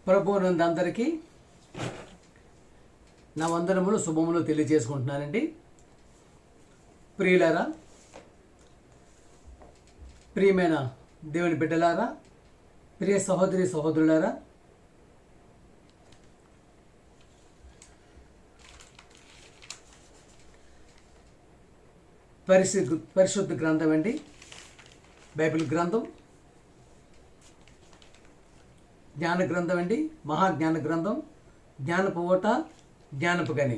ప్రభువునందు అందరికీ నా వందనములు శుభములు తెలియజేసుకుంటున్నానండి. ప్రియులారా, ప్రియమైన దేవుని బిడ్డలారా, ప్రియ సహోదరి సహోదరులారా, పరిశుద్ధ గ్రంథం అండి, బైబిల్ గ్రంథం, జ్ఞాన గ్రంథం అండి, మహాజ్ఞాన గ్రంథం, జ్ఞానపు ఓట, జ్ఞానపు గని.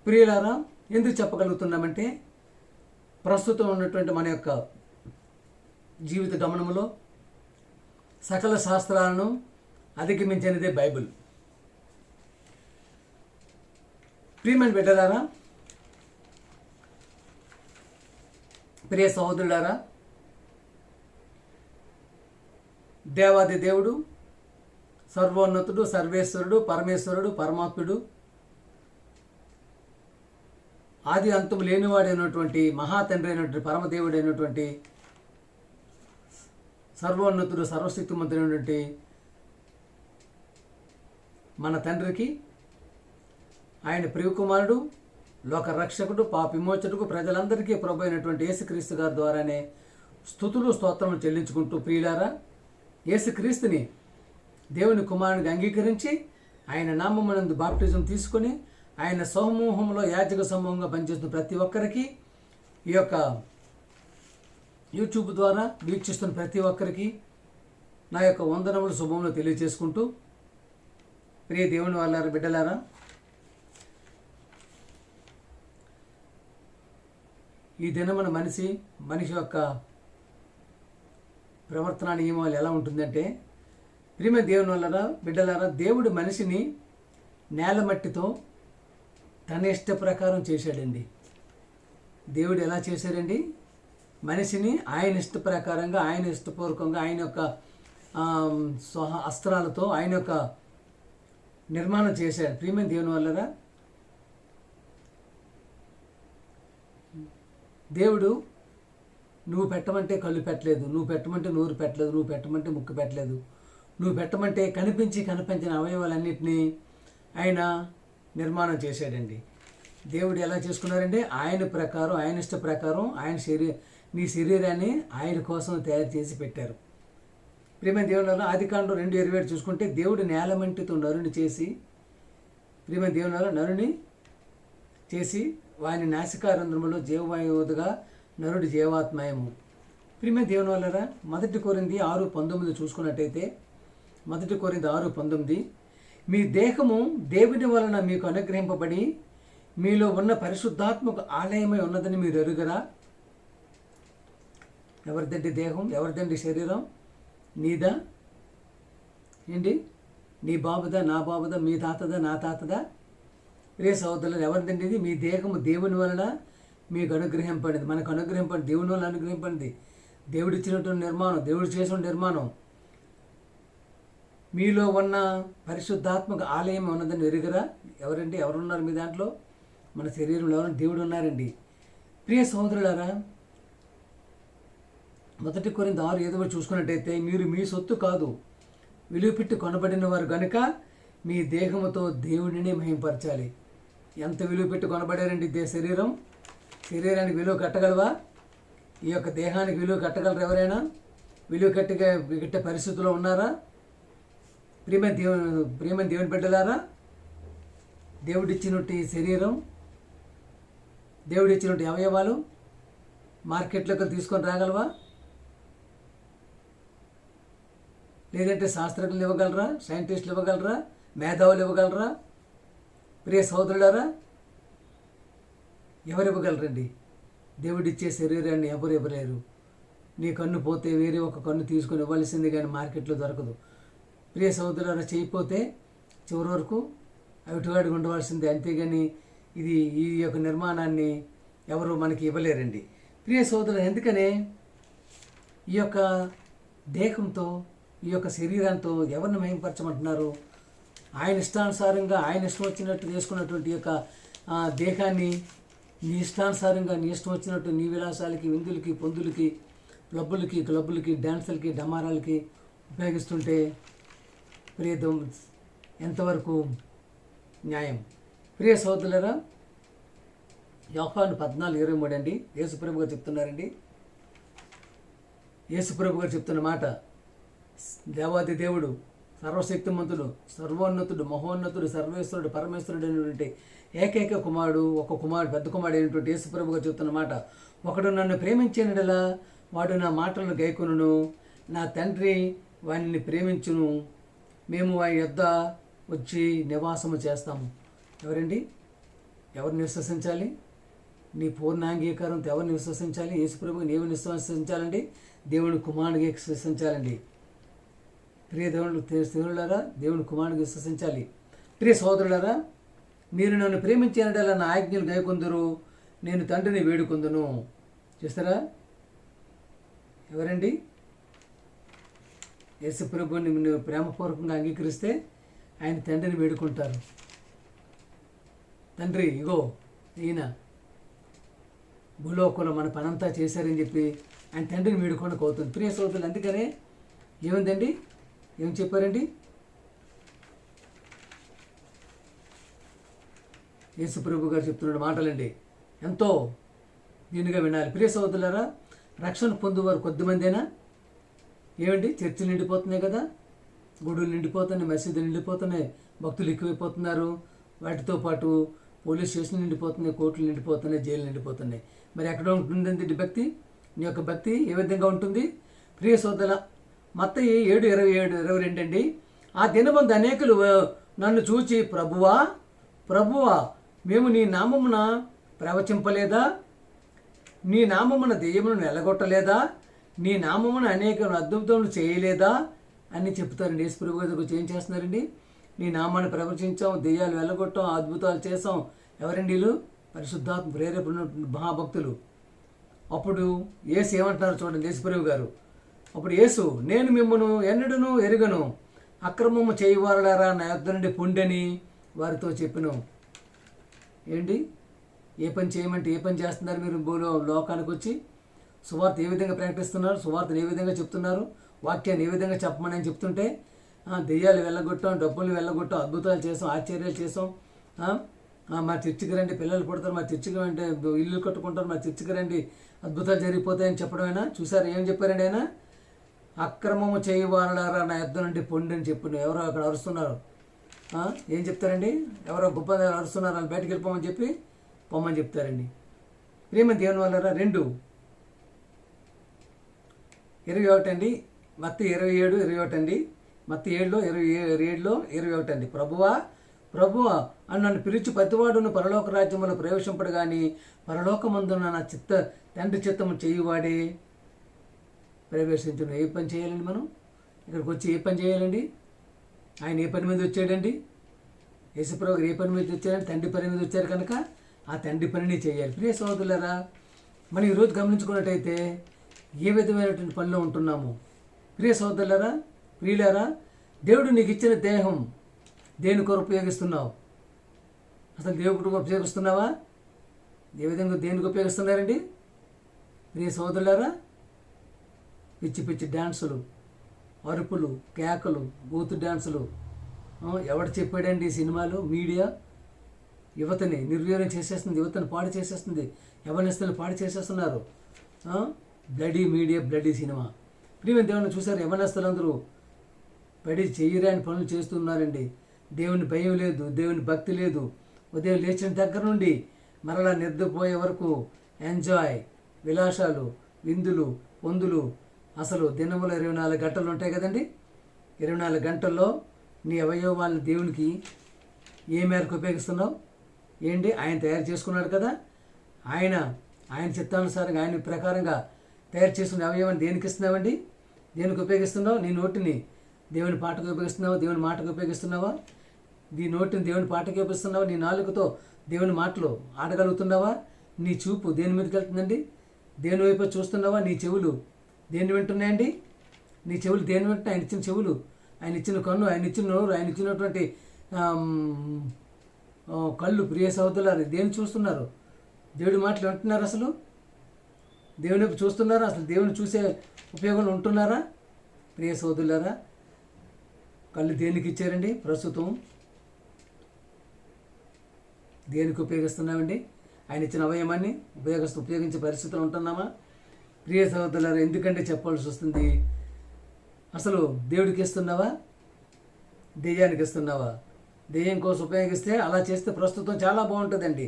ప్రియులారా, ఎందుకు చెప్పగలుగుతున్నామంటే ప్రస్తుతం ఉన్నటువంటి మన యొక్క జీవిత గమనములో సకల శాస్త్రాలను అధిగమించినదే బైబిల్. ప్రియమైన బిడ్డలారా, ప్రియ సహోదరులారా, దేవాది దేవుడు, సర్వోన్నతుడు, సర్వేశ్వరుడు, పరమేశ్వరుడు, పరమాత్ముడు, ఆది అంతము లేనివాడైనటువంటి మహాతండ్రి అయినటువంటి పరమదేవుడు అయినటువంటి సర్వోన్నతుడు, సర్వశక్తిమంతుడైనటువంటి మన తండ్రికి, ఆయన ప్రియకుమారుడు, లోక రక్షకుడు, పాప విమోచకుడు, ప్రజలందరికీ ప్రభు అయినటువంటి యేసుక్రీస్తు గారి ద్వారానే స్తుతులు స్తోత్రములు చెల్లించుకుంటూ, ప్రియులారా, యేసుక్రీస్తుని దేవుని కుమారునిగా అంగీకరించి ఆయన నామమునందు బాప్టిజం తీసుకొని ఆయన సమూహంలో యాజక సమూహంగా పనిచేస్తున్న ప్రతి ఒక్కరికి, ఈ యొక్క యూట్యూబ్ ద్వారా వీక్షిస్తున్న ప్రతి ఒక్కరికి నా యొక్క వందనములు శుభములు తెలియజేసుకుంటూ, ప్రియ దేవుని వాళ్ళారా, బిడ్డలారా, ఈ దినమున మనిషి యొక్క ప్రవర్తన నియమాలు ఎలా ఉంటుందంటే, ప్రియమైన దేవుని వల్ల బిడ్డలారా, దేవుడు మనిషిని నేలమట్టితో తన ఇష్ట ప్రకారం చేశాడండి. దేవుడు ఎలా చేశాడండి? మనిషిని ఆయన ఇష్ట ప్రకారంగా, ఆయన ఇష్టపూర్వకంగా, ఆయన యొక్క అస్త్రాలతో ఆయన యొక్క నిర్మాణం చేశాడు. ప్రియమైన దేవుని వల్లరా, దేవుడు నువ్వు పెట్టమంటే కళ్ళు పెట్టలేదు, నువ్వు పెట్టమంటే నోరు పెట్టలేదు, నువ్వు పెట్టమంటే ముక్కు పెట్టలేదు, నువ్వు పెట్టమంటే కనిపించిన అవయవాలన్నింటినీ ఆయన నిర్మాణం చేశాడండి. దేవుడు ఎలా చేసుకున్నారంటే ఆయన ప్రకారం, ఆయన ఇష్ట ప్రకారం నీ శరీరాన్ని ఆయన కోసం తయారు చేసి పెట్టారు. ప్రియమైన దేవుని ఆదికాండం 2:27 చూసుకుంటే, దేవుడు నేలమంటితో నరుని చేసి, ప్రియమైన దేవుని నరుని చేసి వాని నాసికారంధ్రములో జీవవాయువుగా నరుడి జీవాత్మయము. ప్రియమైన దేవుని వల్లరా, 1 కొరింథీ 6:19 చూసుకున్నట్టయితే, 1 కొరింథీ 6:19, మీ దేహము దేవుని వలన మీకు అనుగ్రహింపబడి మీలో ఉన్న పరిశుద్ధాత్మక ఆలయమై ఉన్నదని మీరు ఎరుగరా? ఎవరిదండి దేహం? ఎవరిదండి శరీరం? నీదా ఏంటి? నీ బాబుదా, నా బాబుదా, మీ తాతదా, నా తాతదా? ప్రియ సహోదరులు, ఎవరిదండి ఇది? మీ దేహము దేవుని వలన మీకు అనుగ్రహింపడింది, మనకు అనుగ్రహింపడింది, దేవుని వల్ల అనుగ్రహింపడింది. దేవుడు ఇచ్చినటువంటి నిర్మాణం, దేవుడు చేసిన నిర్మాణం. మీలో ఉన్న పరిశుద్ధాత్మక ఆలయం ఉన్నదని ఎరుగరా? ఎవరండి? ఎవరున్నారు మీ దాంట్లో? మన శరీరంలో ఎవరైనా దేవుడు ఉన్నారండి. ప్రియ సహోదరులారా, 1 కొరింథీ 6:7 చూసుకున్నట్టయితే, మీరు మీ సొత్తు కాదు, విలువ పెట్టి కొనబడిన వారు గనుక మీ దేహముతో దేవుడిని మహింపరచాలి. ఎంత విలువ పెట్టి కొనబడారండి శరీరానికి విలువ కట్టగలవా? ఈ యొక్క దేహానికి విలువ కట్టగలరు ఎవరైనా? విలువ కట్టే పరిస్థితుల్లో ఉన్నారా? ప్రియమైన దేవుని బిడ్డలారా, దేవుడిచ్చినట్టు శరీరం, దేవుడిచ్చినట్టు అవయవాలు మార్కెట్లోకి తీసుకొని రాగలవా? లేదంటే శాస్త్రజ్ఞులు ఇవ్వగలరా? సైంటిస్టులు ఇవ్వగలరా? మేధావులు ఇవ్వగలరా? ప్రియ సహోదరులారా, ఎవరు ఇవ్వగలరండి? దేవుడిచ్చే శరీరాన్ని ఎవరు ఇవ్వలేరు. నీ కన్ను పోతే వేరే ఒక కన్ను తీసుకొని ఇవ్వాల్సింది, కానీ మార్కెట్లో దొరకదు. ప్రియ సహోదరులారా, చేయకపోతే చివరి వరకు అవిటివాడిగా ఉండవలసిందే, అంతేగాని ఈ యొక్క నిర్మాణాన్ని ఎవరు మనకి ఇవ్వలేరండి. ప్రియ సహోదరులు, ఎందుకనే ఈ యొక్క దేహంతో, ఈ యొక్క శరీరంతో ఎవరిని మహింపరచమంటున్నారు? ఆయన ఇష్టానుసారంగా, ఆయన ఇష్టం వచ్చినట్టు చేసుకున్నటువంటి యొక్క దేహాన్ని నీ ఇష్టానుసారంగా, నీ ఇష్టం వచ్చినట్టు నీ విలాసాలకి, విందులకి, పొందులకి, క్లబ్బులకి, డ్యాన్సులకి, డమారాలకి ఉపయోగిస్తుంటే ప్రియతం ఎంతవరకు న్యాయం? ప్రియ సోదరులారా, యోహాను 14:23 అండి. యేసుప్రభు గారు చెప్తున్నారండి. యేసుప్రభు గారు చెప్తున్న మాట, దేవాది దేవుడు, సర్వశక్తిమంతుడు, సర్వోన్నతుడు, మహోన్నతుడు, సర్వేశ్వరుడు, పరమేశ్వరుడు అయినటువంటి ఏకైక కుమారుడు, ఒక కుమారుడు, పెద్ద కుమారుడు అయినటువంటి యేసుప్రభు గారు చెప్తున్న మాట, ఒకడు నన్ను ప్రేమించినడలా వాడు నా మాటలను గైకొనును, నా తండ్రి వానిని ప్రేమించును, మేము వారి యొద్ద వచ్చి నివాసము చేస్తాము. ఎవరండి? ఎవరిని విశ్వసించాలి? నీ పూర్ణ అంగీకారంతో ఎవరిని విశ్వసించాలి? యేసుప్రభుని ఏమి విశ్వసించాలండి? దేవుని కుమారుడికి విశ్వసించాలండి. ప్రియ దేవుడులారా, దేవుని కుమారుడికి విశ్వసించాలి. ప్రియ సోదరులారా, మీరు నన్ను ప్రేమించినట్ల నా ఆజ్ఞలు గైకొందురు, నేను తండ్రిని వేడుకొందును. చూస్తారా? ఎవరండి? యేసుప్రభుని నువ్వు ప్రేమపూర్వకంగా అంగీకరిస్తే ఆయన తండ్రిని వేడుకుంటారు. తండ్రి, ఇగో ఈయన భూలోకంలో మన పనంతా చేశారని చెప్పి ఆయన తండ్రిని వేడుకోవడానికి అవుతుంది. ప్రియ సోదరులు, అందుకనే ఏముందండి? ఏం చెప్పారండి? యేసుప్రభు గారు చెప్తున్న మాటలండి ఎంతో దీనిగా వినాలి. ప్రియ సోదరులారా, రక్షణ పొందువారు కొద్దిమందేనా? ఏమండి? చర్చిలు నిండిపోతున్నాయి కదా, గుడులు నిండిపోతున్నాయి, మసీదులు నిండిపోతున్నాయి, భక్తులు ఎక్కువైపోతున్నారు. వాటితో పాటు పోలీస్ స్టేషన్లు నిండిపోతున్నాయి, కోర్టులు నిండిపోతున్నాయి, జైలు నిండిపోతున్నాయి. మరి ఎక్కడ ఉంటుందండి భక్తి? నీ యొక్క భక్తి ఏ విధంగా ఉంటుంది? ప్రియ సోదర, మత్తయి 7:27-22 అండి. ఆ దినమందు అనేకులు నన్ను చూచి, ప్రభువా ప్రభువా, మేము నీ నామమున ప్రవచింపలేదా? నీ నామమున దెయ్యములను ఎలగొట్టలేదా? నీ నామమున అనేక అద్భుతములు చేయలేదా అని చెప్తారండి. యేసుప్రభు గారి గురించి ఏం చేస్తున్నారండి? నీ నామాన్ని ప్రవచించాం, దెయ్యాలు వెళ్ళగొట్టాం, అద్భుతాలు చేసాం. ఎవరండి వీళ్ళు? పరిశుద్ధాత్మ ప్రేరేపణ మహాభక్తులు. అప్పుడు యేసు ఏమంటున్నారు చూడండి, యేసుప్రభు గారు. అప్పుడు యేసు, నేను మిమ్మను ఎన్నడూను ఎరుగను, అక్రమము చేయవారలారా నా యొద్ద నుండి పొండని వారితో చెప్పిను. ఏంటి? ఏ పని చేయమంటే ఏ పని చేస్తున్నారు మీరు? లోకానికి వచ్చి సువార్త ఏ విధంగా ప్రకటిస్తున్నారు? సువార్తను ఏ విధంగా చెప్తున్నారు? వాక్యాన్ని ఏ విధంగా చెప్పమని చెప్తుంటే, దెయ్యాలు వెళ్ళగొట్టాం, డబ్బులు వెళ్ళగొట్టాం, అద్భుతాలు చేసాం, ఆశ్చర్యాలు చేసాం, మా చర్చికి రండి, పిల్లలు పుడతారు, మా చర్చికి అంటే ఇల్లు కట్టుకుంటారు, మా చర్చికి రండి, అద్భుతాలు జరిగిపోతాయని చెప్పడమేనా? చూసారు ఏం చెప్పారండి ఆయన? అక్రమము చేయవారలారా నా యొద్ద నుండి పొండి అని చెప్పిన. ఎవరో అక్కడ అరుస్తున్నారు. ఏం చెప్తారండి? ఎవరో గొప్ప అరుస్తున్నారు, వాళ్ళు బయటకు వెళ్ళిపోమని చెప్పి పొమ్మని చెప్తారండి. ప్రేమ దేవుని వల్లరా 2:21 అండి. మత్తయి 27:21 అండి. మత్తయి 7:27 అండి. ప్రభువా ప్రభువా అని నన్ను పిలిచి ప్రతివాడును పరలోక రాజ్యములో ప్రవేశింపడు కానీ పరలోకమందున నా తండ్రి చిత్తము చేయువాడే ప్రవేశించును. ఏ పని చేయాలండి మనం? ఇక్కడికి వచ్చి ఏ పని చేయాలండి? ఆయన ఏ పని మీద వచ్చాడండి? యేసుప్రభు ఏ పని మీద వచ్చారండి? తండ్రి పని మీద వచ్చారు కనుక ఆ తండ్రి పనిని చేయాలి. ప్రియ సోదరులారా, మనం ఈరోజు గమనించుకున్నట్టయితే ఏ విధమైనటువంటి పనిలో ఉంటున్నాము? ప్రియ సోదరులారా, ప్రియులారా, దేవుడు నీకు ఇచ్చిన దేహం దేని కొరకు ఉపయోగిస్తున్నావు? అసలు దేవుడికి ఉపయోగిస్తున్నావా? ఏ విధంగా దేనికి ఉపయోగిస్తున్నారండి? ప్రియ సోదరులారా, పిచ్చి పిచ్చి డ్యాన్సులు, అరుపులు, కేకలు, బూత్ డ్యాన్సులు. ఎవడు చెప్పాడండి? ఈ సినిమాలు, మీడియా యువతని నిర్వీర్యం చేసేస్తుంది, యువతని పాడు చేసేస్తుంది, యవనస్తులను పాడు చేసేస్తున్నారు. Bloody media, bloody cinema. ప్రియమైన దేవుని చూసారు, యవనస్తులందరూ పడి చేయరాని పనులు చేస్తున్నారండి. దేవుని భయం లేదు, దేవుని భక్తి లేదు. ఉదయం లేచిన దగ్గర నుండి మరలా నిద్రపోయే వరకు ఎంజాయ్, విలాసాలు, విందులు, పొందులు. అసలు దినములో 24 గంటలు ఉంటాయి కదండి. 24 గంటల్లో నీ అవయవాలను దేవునికి ఏ మేరకు ఉపయోగిస్తున్నావు? ఏంటి? ఆయన తయారు చేసుకున్నాడు కదా. ఆయన చిత్తానుసారంగా ఆయన ప్రకారంగా తయారు చేసుకునే అవయవాన్ని దేనికి ఇస్తున్నావండి? దేనికి ఉపయోగిస్తున్నావు? నీ నోటిని దేవుని పాటకు ఉపయోగిస్తున్నావా? దేవుని మాటకు ఉపయోగిస్తున్నావా? నీ నోటిని దేవుని పాటకు ఉపయోగిస్తున్నావా? నీ నాలుకతో దేవుని మాటలు ఆడగలుగుతున్నావా? నీ చూపు దేని మీదకి వెళ్తుందండి? దేని వైపు చూస్తున్నావా? నీ చెవులు దేన్ని వింటున్నాయండి? నీ చెవులు దేన్ని వింటున్నాయి? ఆయన ఇచ్చిన చెవులు, ఆయన ఇచ్చిన కన్ను, ఆయన ఇచ్చిన నోరు, ఆయన ఇచ్చినటువంటి కళ్ళు. ప్రియ సహోదరులారా, దేన్ని చూస్తున్నారు? దేవుడి మాటలు వింటున్నారు? అసలు దేవుని వైపు చూస్తున్నారా? అసలు దేవుని చూసే ఉపయోగంలో ఉంటున్నారా? ప్రియ సహోదరులారా, కళ్ళు దేనికి ఇచ్చారండి? ప్రస్తుతం దేనికి ఉపయోగిస్తున్నామండి? ఆయన ఇచ్చిన అవయవాన్ని ఉపయోగించే పరిస్థితులు ఉంటున్నామా? ప్రియ సహోదరులారా, ఎందుకంటే చెప్పాల్సి వస్తుంది. అసలు దేవుడికి ఇస్తున్నావా, దెయ్యానికి ఇస్తున్నావా? దెయ్యం కోసం ఉపయోగిస్తే అలా చేస్తే ప్రస్తుతం చాలా బాగుంటుందండి.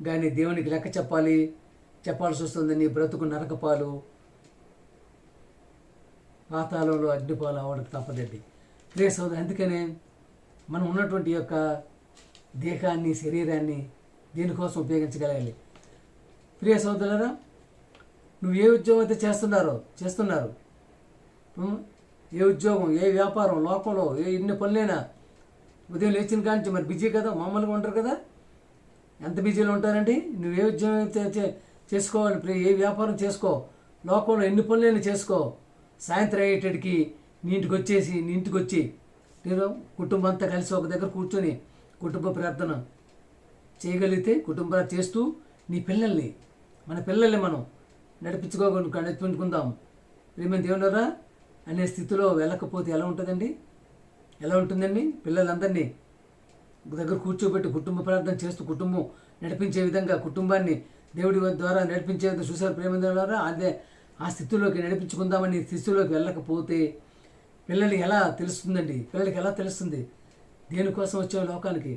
కానీ దేవునికి లెక్క చెప్పాల్సి వస్తుంది. నీ బ్రతుకు నరకపాలు, పాతాళంలో అగ్నిపాలు అవడానికి తప్పదండి. ప్రియ సోదరు, అందుకనే మనం ఉన్నటువంటి యొక్క దేహాన్ని, శరీరాన్ని దీనికోసం ఉపయోగించగలగాలి. ప్రియ సోదరులారా, నువ్వు ఏ ఉద్యోగం అయితే చేస్తున్నారు, ఏ ఉద్యోగం, ఏ వ్యాపారం, లోకంలో ఎన్ని పనులైనా ఉదయం లేచిన కాంచి మరి బిజీ కదా, మామూలుగా ఉంటారు కదా. ఎంత బిజీలో ఉంటారండి? నువ్వు ఏ ఉద్యోగం అయితే చేసుకోవాలి, ఏ వ్యాపారం చేసుకో, లోకంలో ఎన్ని పనులైనా చేసుకో. సాయంత్రం అయ్యేటడికి నీ ఇంటికి వచ్చి నేను కుటుంబం అంతా కలిసి ఒక దగ్గర కూర్చొని కుటుంబ ప్రార్థన చేయగలిగితే, కుటుంబ ప్రార్థన చేస్తూ మన పిల్లల్ని మనం నడిపించుకుందాం. ప్రియమైన దేవునరా అనే స్థితిలో వెళ్ళకపోతే ఎలా ఉంటుందండి? పిల్లలందరినీ దగ్గర కూర్చోబెట్టి కుటుంబ ప్రార్థన చేస్తూ కుటుంబం నడిపించే విధంగా, కుటుంబాన్ని దేవుడి ద్వారా నడిపించే విధంగా చూసారు. ప్రియమైన దేవునరా, అదే ఆ స్థితిలోకి నడిపించుకుందామని స్థితిలోకి వెళ్ళకపోతే పిల్లలకి ఎలా తెలుస్తుంది దేనికోసం వచ్చావు లోకానికి?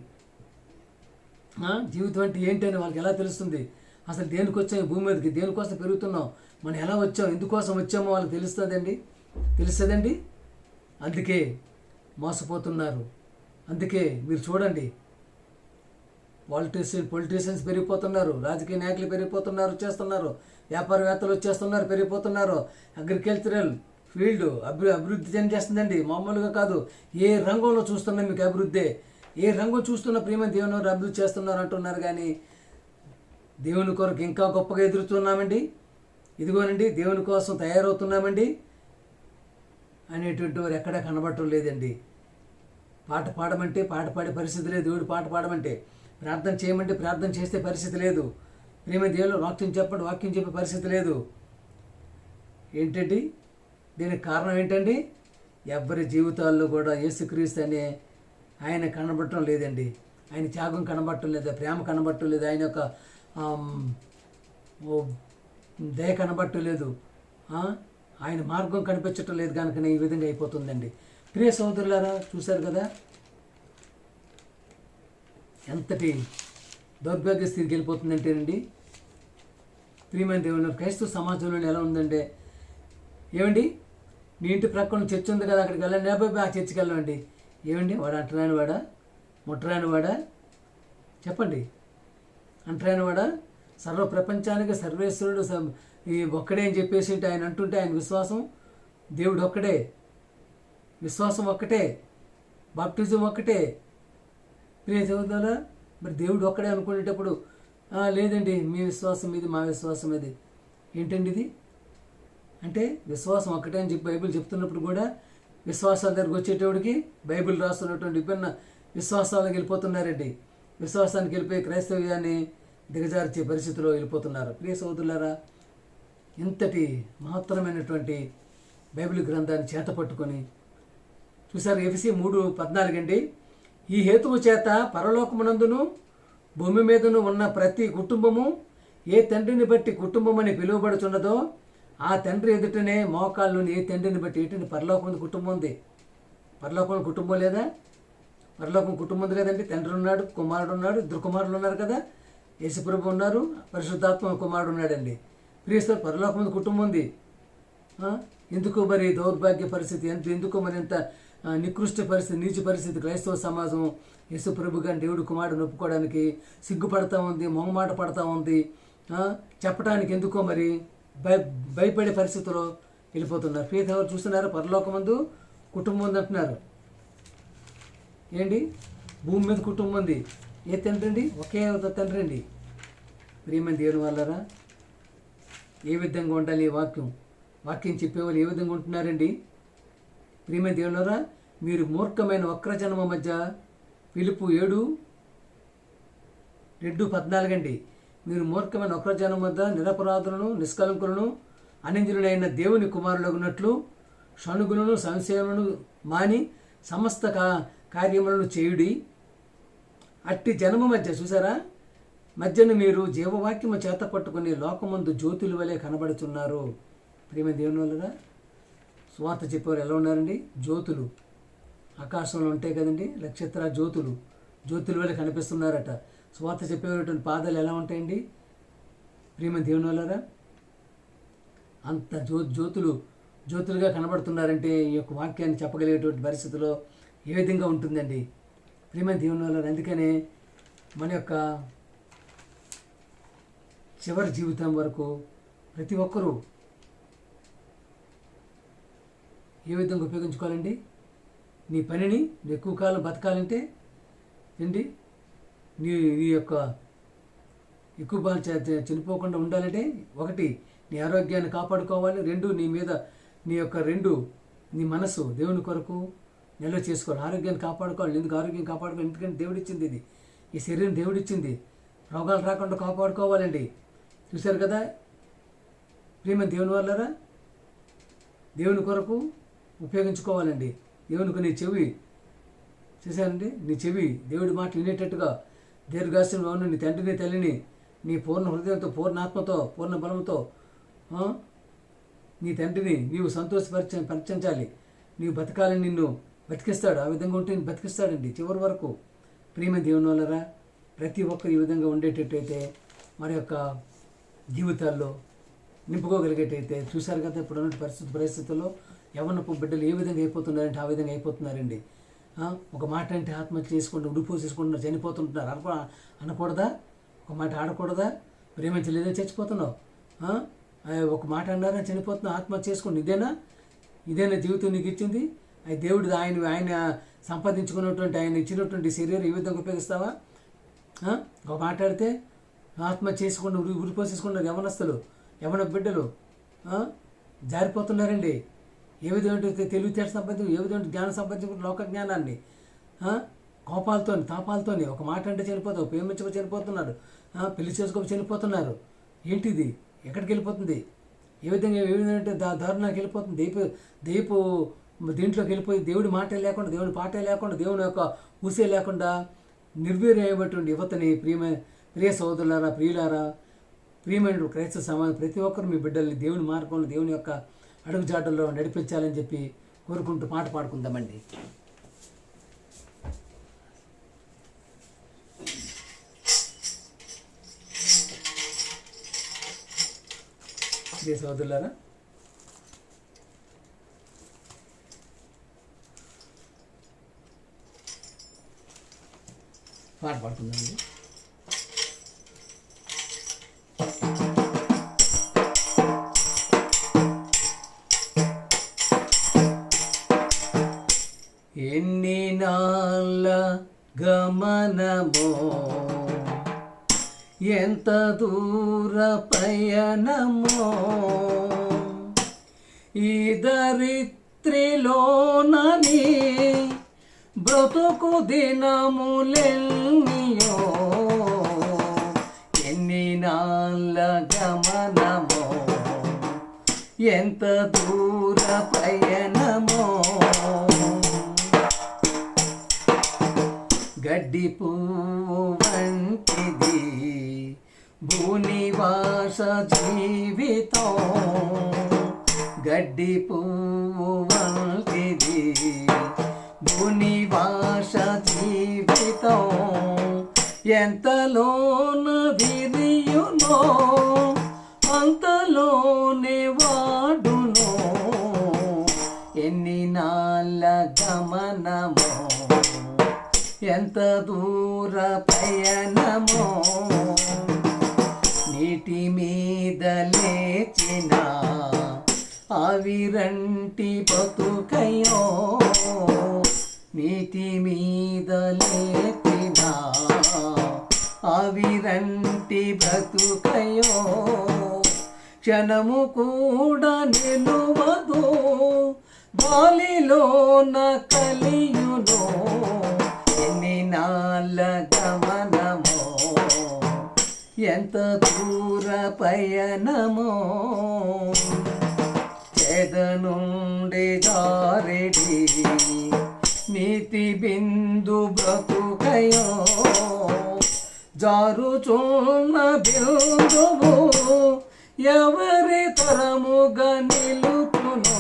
జీవితం అంటే ఏంటి అని వాళ్ళకి ఎలా తెలుస్తుంది? అసలు దేనికి వచ్చాము భూమి మీదకి, దేనికోసం పెరుగుతున్నాం, మనం ఎలా వచ్చాం, ఎందుకోసం వచ్చామో వాళ్ళకి తెలుస్తుందండి. అందుకే మోసపోతున్నారు. అందుకే మీరు చూడండి, పొలిటీషియన్స్ పెరిగిపోతున్నారు, రాజకీయ నాయకులు చేస్తున్నారు, వ్యాపారవేత్తలు వచ్చేస్తున్నారు, పెరిగిపోతున్నారు. అగ్రికల్చరల్ ఫీల్డ్ అభివృద్ధి చెందేస్తుందండి, మామూలుగా కాదు. ఏ రంగంలో చూస్తున్నా మీకు అభివృద్ధి, ఏ రంగం చూస్తున్నా ప్రియమైన దేవుని అభివృద్ధి చేస్తున్నారు అంటున్నారు. కానీ దేవుని కొరకు ఇంకా గొప్పగా ఎదురుతున్నామండి, ఇదిగోనండి దేవుని కోసం తయారవుతున్నామండి అనేటువంటి వారు ఎక్కడా కనబడటం లేదండి. పాట పాడమంటే పాట పాడే పరిస్థితి లేదు, దేవుడు పాట పాడమంటే, ప్రార్థన చేయమంటే ప్రార్థన చేసే పరిస్థితి లేదు, ప్రేమ దేవుడు వాక్యం చెప్పే పరిస్థితి లేదు. ఏంటండి దీనికి కారణం ఏంటండి? ఎవరి జీవితాల్లో కూడా యేసుక్రీస్తు అనే ఆయన కనబడటం లేదండి. ఆయన త్యాగం కనబడటం లేదు, ప్రేమ కనబడటం లేదు, ఆయన యొక్క దయ కనబడటం లేదు, ఆయన మార్గం కనిపించటం లేదు. కనుకనే ఈ విధంగా అయిపోతుందండి. ప్రియ సోదరులారా, చూశారు కదా ఎంతటి దౌర్భాగ్య స్థితికి వెళ్ళిపోతుందంటేనండి. ప్రియమైన దేవుని క్రైస్తవ సమాజంలో ఎలా ఉందంటే, ఏమండి మీ ఇంటి ప్రక్కన చర్చ్ ఉంది కదా, అక్కడికి వెళ్ళండి, ఆ చర్చికి వెళ్ళండి. ఏమండి వాడు అంటరాని వాడా, ముట్టరాని వాడా? చెప్పండి, అంటరాని వాడా? సర్వ ప్రపంచానికి సర్వేశ్వరుడు ఈ ఒక్కడే అని చెప్పేసి ఆయన అంటుంటే ఆయన విశ్వాసం దేవుడు ఒక్కడే, విశ్వాసం ఒక్కటే, బాప్టిజం ఒక్కటే. ప్రియ సోదరులారా, మరి దేవుడు ఒక్కడే అనుకునేటప్పుడు లేదండి మీ విశ్వాసం ఇది, మా విశ్వాసం ఇది. ఏంటండి ఇది? అంటే విశ్వాసం ఒక్కటే అని చెప్పి బైబిల్ చెప్తున్నప్పుడు కూడా విశ్వాసాల దగ్గరికి వచ్చేటోడికి బైబిల్ రాస్తున్నటువంటి విభిన్న విశ్వాసాలకు వెళ్ళిపోతున్నారండి. విశ్వాసానికి వెళ్ళిపోయి క్రైస్తవ్యాన్ని దిగజార్చే పరిస్థితిలో వెళ్ళిపోతున్నారు. ప్రియ సోదరులారా, ఇంతటి మహత్తరమైనటువంటి బైబిల్ గ్రంథాన్ని చేత పట్టుకొని చూసారు. ఎఫెసీ 3:14 అండి. ఈ హేతువు చేత పరలోకమునందును భూమి మీదను ఉన్న ప్రతి కుటుంబము ఏ తండ్రిని బట్టి కుటుంబం అని పిలువబడుచున్నదో ఆ తండ్రి ఎదుటనే మోకాళ్ళుని, ఏ తండ్రిని బట్టి ఏంటంటే పరలోకం కుటుంబం ఉంది. పరలోకం కుటుంబం లేదా? పరలోకం కుటుంబం ఉంది కదండి. తండ్రి ఉన్నాడు, కుమారుడు ఉన్నాడు, ఇద్దరు కుమారులు ఉన్నారు కదా, యేసుప్రభు ఉన్నారు, పరిశుద్ధాత్మ కుమారుడు ఉన్నాడండి. ప్రియస్తు పరలోకం కుటుంబం ఉంది. ఎందుకు మరి దౌర్భాగ్య పరిస్థితి, ఎందుకు మరి ఎంత నికృష్ట పరిస్థితి, నీచ పరిస్థితి? క్రైస్తవ సమాజం యేసుప్రభు గారిని దేవుడు కుమారుడు ఒప్పుకోవడానికి సిగ్గుపడతా ఉంది, మొహమాట పడతా ఉంది. చెప్పడానికి ఎందుకో మరి భయపడే పరిస్థితిలో వెళ్ళిపోతున్నారు. ప్రియ ఎవరు చూస్తున్నారు? పరలోకమందు కుటుంబం ఉంది అంటున్నారు. ఏంటి భూమి మీద కుటుంబం ఉంది. ఏ తండ్రి అండి? ఒకే తండ్రి అండి. ప్రియమైన దేవుని వాళ్ళరా, ఏ విధంగా ఉండాలి? వాక్యం చెప్పేవాళ్ళు ఏ విధంగా ఉంటున్నారండి? ప్రియమైన దేవులారా, మీరు మూర్ఖమైన వక్రజన్మ మధ్య పిలుపు 7:14 అండి. మీరు మూర్ఖమైన వక్రజన్మ మధ్య నిరపరాధులను, నిష్కలంకులను, అనింజనులైన దేవుని కుమారులగున్నట్లు షణుగులను, సంశయములను మాని సమస్త కార్యములను చేయుడి. అట్టి జనము మధ్య చూసారా, మధ్యను మీరు జీవవాక్యము చేత పట్టుకుని లోకమందు జ్యోతుల వలె కనబడుతున్నారు. ప్రియమైన దేవుని వల్ల సువార్త చెప్పేవారు ఎలా ఉన్నారండి? జ్యోతులు ఆకాశంలో ఉంటాయి కదండి, నక్షత్ర జ్యోతుల వలె కనిపిస్తున్నారట. సువార్త చెప్పేటువంటి పాదాలు ఎలా ఉంటాయండి? ప్రియమైన దేవుని వల్లరా అంత జ్యోతులుగా కనబడుతున్నారంటే ఈ యొక్క వాక్యాన్ని చెప్పగలిగేటువంటి పరిస్థితిలో ఏ విధంగా ఉంటుందండి ప్రియమైన దేవుని వల్ల. అందుకనే మన యొక్క చివరి జీవితం వరకు ప్రతి ఒక్కరూ ఏ విధంగా ఉపయోగించుకోవాలండి? నీ పనిని నువ్వు ఎక్కువ కాలం బతకాలంటే ఏంటి, నీ యొక్క ఎక్కువ బాగా చనిపోకుండా ఉండాలంటే 1 నీ ఆరోగ్యాన్ని కాపాడుకోవాలి, 2 నీ మనసు దేవుని కొరకు నిల్వ చేసుకోవాలి. ఆరోగ్యాన్ని కాపాడుకోవాలి. ఎందుకు ఆరోగ్యం కాపాడుకోవాలి? ఎందుకంటే దేవుడిచ్చింది ఇది, ఈ శరీరం దేవుడిచ్చింది. రోగాలు రాకుండా కాపాడుకోవాలండి. చూశారు కదా ప్రియమైన దేవుని వల్లరా, దేవుని కొరకు ఉపయోగించుకోవాలండి. దేవునికి నీ చెవి చూశారండి, నీ చెవి దేవుడి మాట వినేటట్టుగా దీర్ఘాయుష్యునిగా ఉన్న నీ తండ్రిని తల్లిని నీ పూర్ణ హృదయంతో, పూర్ణాత్మతో, పూర్ణ బలంతో నీ తండ్రిని నీవు సంతోషపరచాలి. నీవు బతకాలని నిన్ను బతికిస్తాడు. ఆ విధంగా ఉంటే నేను బతికిస్తాడండి చివరి వరకు. ప్రియమైన దేవుని వల్లరా ప్రతి ఒక్కరు ఈ విధంగా ఉండేటట్టయితే మరి యొక్క జీవితాల్లో నింపుకోగలిగేటైతే చూశారు కదా ఇప్పుడు ఉన్న పరిస్థితుల్లో యవ్వనపు బిడ్డలు ఏ విధంగా అయిపోతున్నారంటే ఆ విధంగా అయిపోతున్నారండి. ఒక మాట అంటే ఆత్మహత్య చేసుకుంటూ ఉడిపోసేసుకుంటున్నారు, చనిపోతుంటున్నారు. అనకూడదా? ఒక మాట ఆడకూడదా? ప్రేమించలేదే చచ్చిపోతున్నావు. ఒక మాట అన్నారా చనిపోతున్నావు, ఆత్మహత్య చేసుకోండి. ఇదేనా జీవితం నీకు ఇచ్చింది? అది దేవుడు ఆయన సంపాదించుకున్నటువంటి ఆయన ఇచ్చినటువంటి శరీరం ఈ విధంగా ఉపయోగిస్తావా? ఒక మాట్లాడితే ఆత్మహత్య చేసుకుండా ఉరిపోసేసుకున్నారు యవన బిడ్డలు జారిపోతున్నారండి. ఏ విధంగా తెలివితేట సంపాదించు, ఏ విధంగా జ్ఞానం సంపాదించుకుంటే లోక జ్ఞానాన్ని తాపాలతోని ఒక మాట అంటే చనిపోతావు, ప్రేమించక చనిపోతున్నారు, పెళ్లి చేసుకోక చనిపోతున్నారు. ఏంటిది? ఎక్కడికి వెళ్ళిపోతుంది? ఏ విధంగా దారుణానికి వెళ్ళిపోతుంది. దైపు దీంట్లోకి వెళ్ళిపోయి దేవుడి మాటే లేకుండా, దేవుడి పాటే లేకుండా, దేవుని యొక్క ఊసే లేకుండా నిర్వీర్యమైనటువంటి యువతని ప్రియ సోదరులారా, ప్రియులారా, ప్రియమైన క్రైస్తవ సమాజం ప్రతి ఒక్కరు మీ బిడ్డల్ని దేవుని మార్గంలో, దేవుని యొక్క అడుగుజాడల్లో నడిపించాలని చెప్పి కోరుకుంటూ పాట పాడుకుందామండి. ప్రియ సోదరులారా, పాట పాడుకుందామండి. ఎన్ని నాళ్ళ గమనమో, ఎంత దూర పయనమో, ఈ దరిత్రిలోనని బ్రతుకు దినములెన్నియో, ఎన్ని నాళ్ళ గమనమో, ఎంత దూర పయనమో, గడ్డి పువ్వు వంటిది భూనివాస జీవితం, గడ్డి పువ్వు వంటిది భూనివాస జీవితం, ఎంతలోన విరియునో అంతలోనే వాడునో, ఎన్ని నాళ్ళ గమనమో, ఎంత దూర పయనమో, నీటి మీద లేచిన ఆవిరంటి బతుకయో, నీటి మీద లేచిన ఆవిరంటి బ్రతుకయో, క్షణము కూడా నిలువదు గాలిలోన కలియునో, ఎన్ని నాళ్ళ గమనమో, ఎంత దూర పయనమో, చేద నుండి జారెడి నీతి బిందు బ్రతుకయో జారుచున్న బిందువు ఎవరి తరముగా నిలుపునో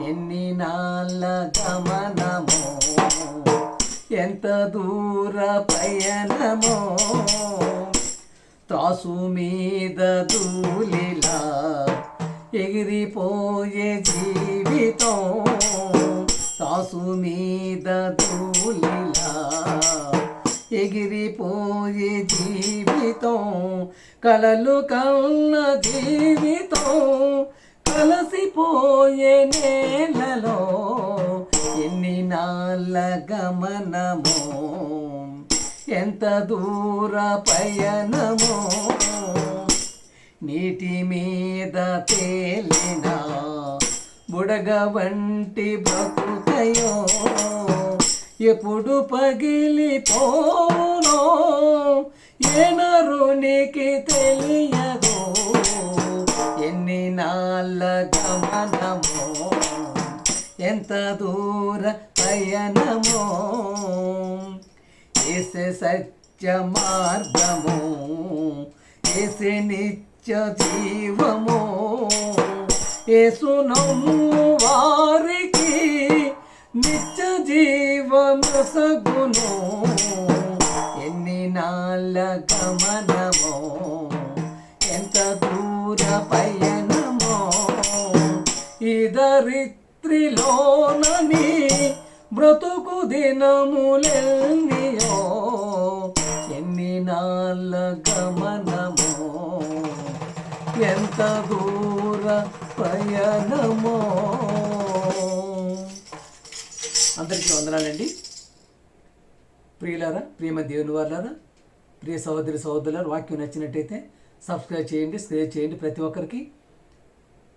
ఎన్ని నాళ్ళ గమనమో ఎంత దూర పయనమో త్రాసు మీద దూలిలా ఎగిరిపోయే జీవితం త్రాసు మీద దూలిలా ఎగిరిపోయే జీవితం కలలు కన్న జీవితం కలసిపోయే నేలలో ఎన్ని నాళ్ళ గమనమో ఎంత దూర పయనమో నీటి మీద తేలిన బుడగ వంటి బ్రతుకయో ఎప్పుడు పగిలిపోనో ఏ నరునికి తెలియదు ఎన్ని నాళ్ళ గమనమో ఎంత దూర పయనమో ఏసే సత్య మార్గము ఏసే నిత్య జీవము యేసు నమ్ము వారికి నిత్య జీవము సగును ఎన్ని నాళ్ళ గమనమో ఎంత దూర పయనమో ఇదరిత్రిలోనని బ్రతుకు దినములెన్నియో ఎన్ని నాళ్ళ గమనమో ఎంత దూర పయనమో. అందరికీ వందనాలండి. ప్రియులారా, ప్రియమ దేవుని వారులారా, ప్రియ సహోదరి సహోదరులారా, వాక్యం నచ్చినట్టయితే సబ్స్క్రైబ్ చేయండి, షేర్ చేయండి, ప్రతి ఒక్కరికి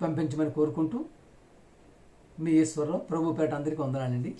పంపించమని కోరుకుంటూ మీ ఈశ్వరరావు ప్రభుపేట. అందరికీ వందనాలండి.